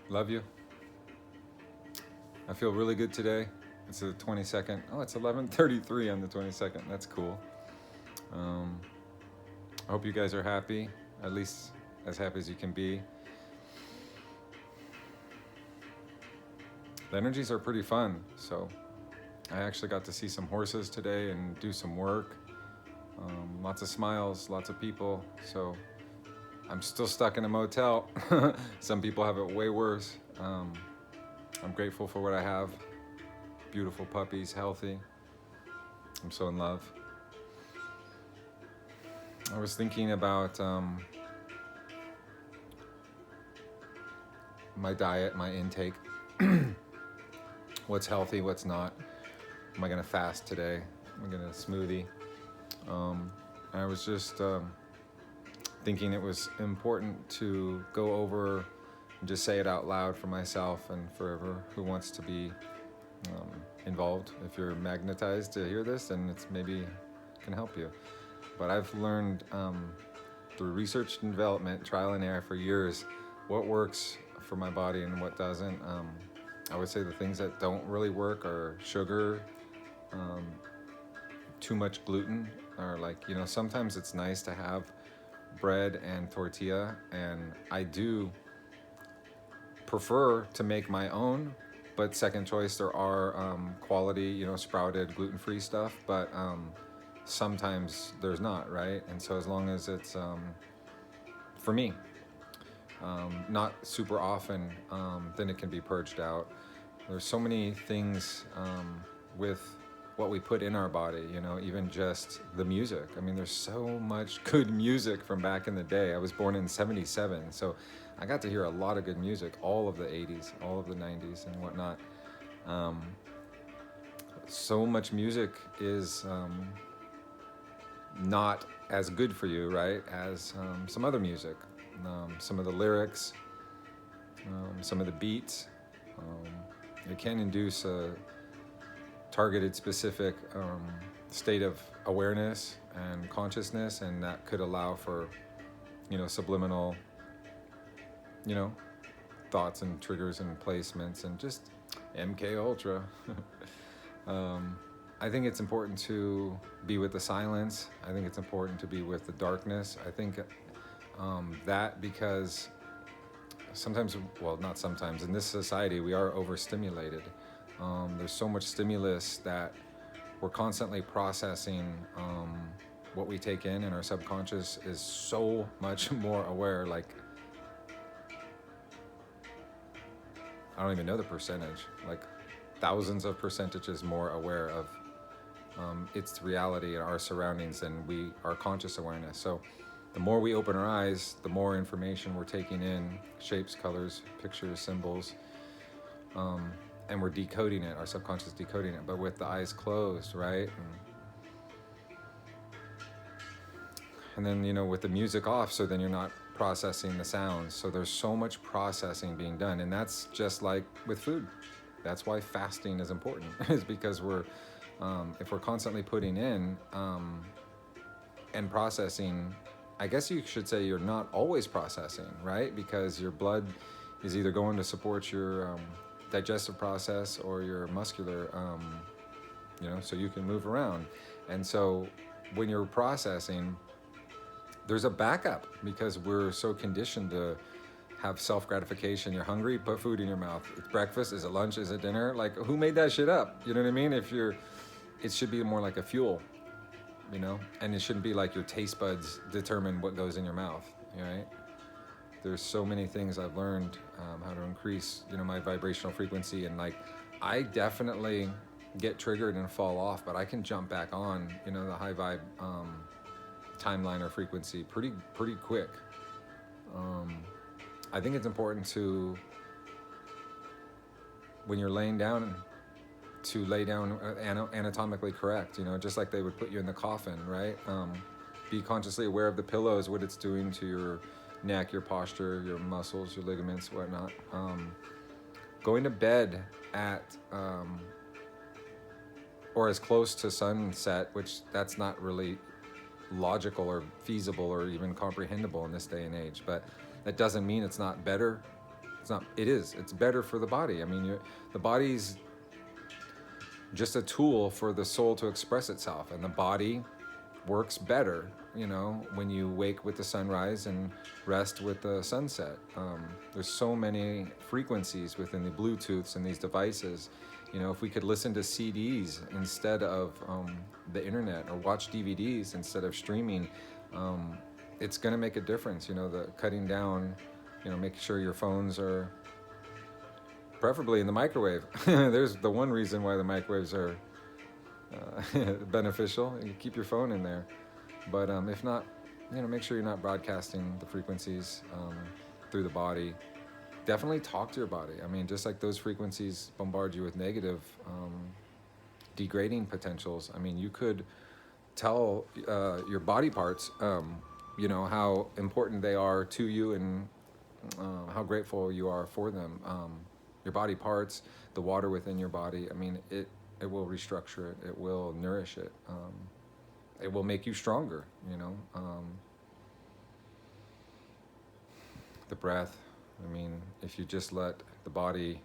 Love you. I feel really good today. It's the 22nd. Oh, it's 11:33 on the 22nd. That's cool. Um, I hope you guys are happy, at least as happy as you can be. The energies are pretty fun. So I actually got to see some horses today and do some work. Lots of smiles, lots of people. So I'm still stuck in a motel. Some people have it way worse. I'm grateful for what I have. Beautiful puppies, healthy. I'm so in love. I was thinking about my diet, my intake. What's healthy, what's not. Am I going to fast today? Am I going to smoothie? I was just thinking it was important to go over and just say it out loud for myself and forever who wants to be involved. If you're magnetized to hear this, then it's maybe can help you. But I've learned through research and development, trial and error for years, what works for my body and what doesn't. I would say the things that don't really work are sugar, too much gluten, or sometimes it's nice to have bread and tortilla, and I do prefer to make my own, but second choice there are quality, sprouted gluten-free stuff, but sometimes there's not, right? And so as long as it's for me not super often, then it can be purged out. There's so many things with what we put in our body, even just the music. I mean, there's so much good music from back in the day. I was born in '77, so I got to hear a lot of good music, all of the '80s, all of the '90s and whatnot. So much music is not as good for you, right, as some other music. Some of the lyrics, some of the beats, it can induce a targeted specific state of awareness and consciousness, and that could allow for subliminal thoughts and triggers and placements and just MK Ultra. I think it's important to be with the silence. I think it's important to be with the darkness. I think that because sometimes, well, not sometimes, in this society we are overstimulated. There's so much stimulus that we're constantly processing. What we take in, and our subconscious is so much more aware. Like, I don't even know the percentage, like thousands of percentages more aware of its reality and our surroundings than our conscious awareness. So the more we open our eyes, the more information we're taking in, shapes, colors, pictures, symbols, and we're decoding it, our subconscious decoding it, but with the eyes closed, right? And then, with the music off, so then you're not processing the sounds. So there's so much processing being done, and that's just like with food. That's why fasting is important, is because if we're constantly putting in and processing, I guess you should say you're not always processing, right? Because your blood is either going to support your digestive process or your muscular, so you can move around. And so when you're processing, there's a backup because we're so conditioned to have self-gratification. You're hungry, put food in your mouth. It's breakfast, is it lunch, is it dinner? Like, who made that shit up? You know what I mean? It should be more like a fuel, and it shouldn't be like your taste buds determine what goes in your mouth, right? There's so many things I've learned how to increase, my vibrational frequency, and like, I definitely get triggered and fall off, but I can jump back on, the high vibe timeline or frequency pretty quick. I think it's important to, when you're laying down, to lay down anatomically correct, just like they would put you in the coffin, right? Be consciously aware of the pillows, what it's doing to your neck, your posture, your muscles, your ligaments, whatnot. Going to bed at or as close to sunset, which that's not really logical or feasible or even comprehensible in this day and age, but that doesn't mean it's not better It's not. It is. It's better for the body. I mean, the body's just a tool for the soul to express itself, and the body works better, when you wake with the sunrise and rest with the sunset. There's so many frequencies within the Bluetooths and these devices. If we could listen to CDs instead of the internet, or watch DVDs instead of streaming, it's going to make a difference. The cutting down, making sure your phones are preferably in the microwave. There's the one reason why the microwaves are beneficial. You keep your phone in there. But if not, make sure you're not broadcasting the frequencies through the body. Definitely talk to your body. I mean, just like those frequencies bombard you with negative, degrading potentials. I mean, you could tell your body parts, how important they are to you, and how grateful you are for them. Your body parts, the water within your body. I mean, it will restructure it. It will nourish it. It will make you stronger. The breath. I mean, if you just let the body,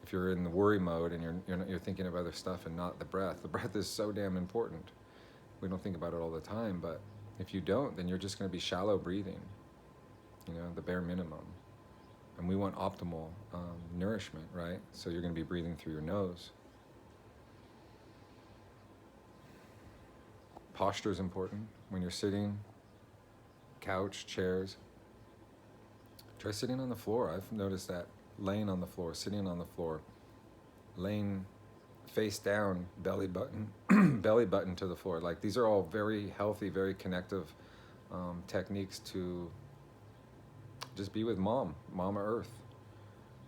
if you're in the worry mode and you're thinking of other stuff and not the breath is so damn important. We don't think about it all the time, but if you don't, then you're just going to be shallow breathing. The bare minimum. And we want optimal nourishment, right? So you're going to be breathing through your nose. Posture is important. When you're sitting, couch, chairs, try sitting on the floor. I've noticed that. Laying on the floor, sitting on the floor, laying face down, belly button, belly button to the floor. Like, these are all very healthy, very connective techniques to just be with Mama Earth.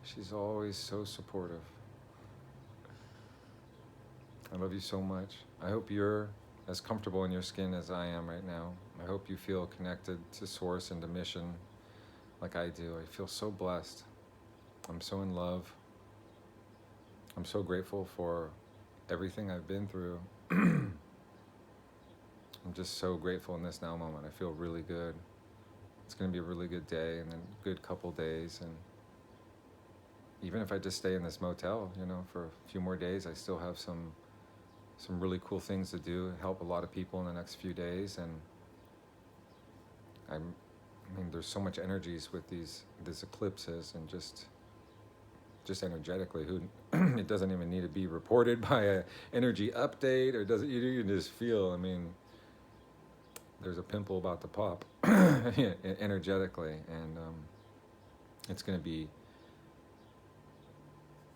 She's always so supportive. I love you so much. I hope you're as comfortable in your skin as I am right now. I hope you feel connected to Source and to Mission like I do. I feel so blessed. I'm so in love. I'm so grateful for everything I've been through. I'm just so grateful in this now moment. I feel really good. It's going to be a really good day, and then a good couple days. And even if I just stay in this motel, for a few more days, I still have some really cool things to do, help a lot of people in the next few days. And I mean, there's so much energies with these eclipses, and just energetically, it doesn't even need to be reported by a energy update, or doesn't, you can just feel, I mean, there's a pimple about to pop energetically, and it's going to be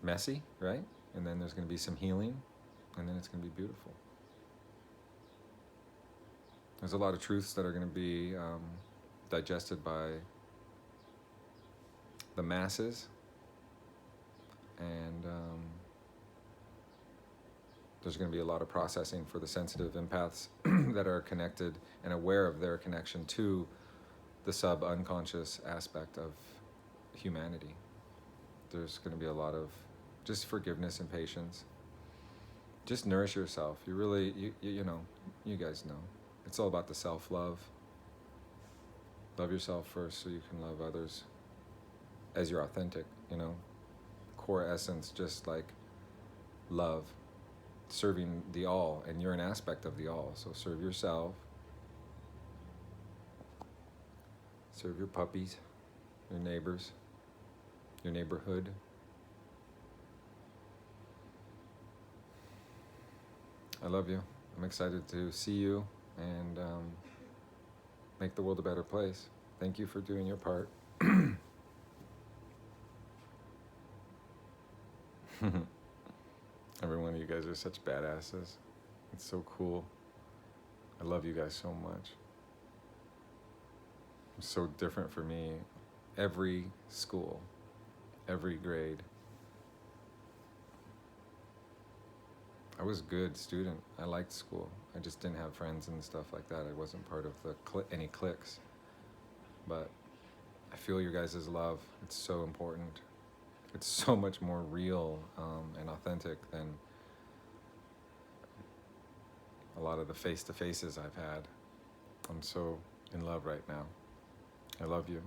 messy, right? And then there's going to be some healing, and then it's going to be beautiful. There's a lot of truths that are going to be digested by the masses, and there's going to be a lot of processing for the sensitive empaths that are connected and aware of their connection to the sub-unconscious aspect of humanity. There's going to be a lot of just forgiveness and patience. Just nourish yourself. You really, you guys know. It's all about the self-love. Love yourself first so you can love others as you're authentic, Core essence, just like love, serving the all, and you're an aspect of the all. So serve yourself, serve your puppies, your neighbors, your neighborhood. I love you. I'm excited to see you and make the world a better place. Thank you for doing your part. Every one of you guys are such badasses. It's so cool. I love you guys so much. It's so different for me. Every school, every grade. I was a good student. I liked school. I just didn't have friends and stuff like that. I wasn't part of any cliques. But I feel your guys' love. It's so important. It's so much more real and authentic than a lot of the face-to-faces I've had. I'm so in love right now. I love you.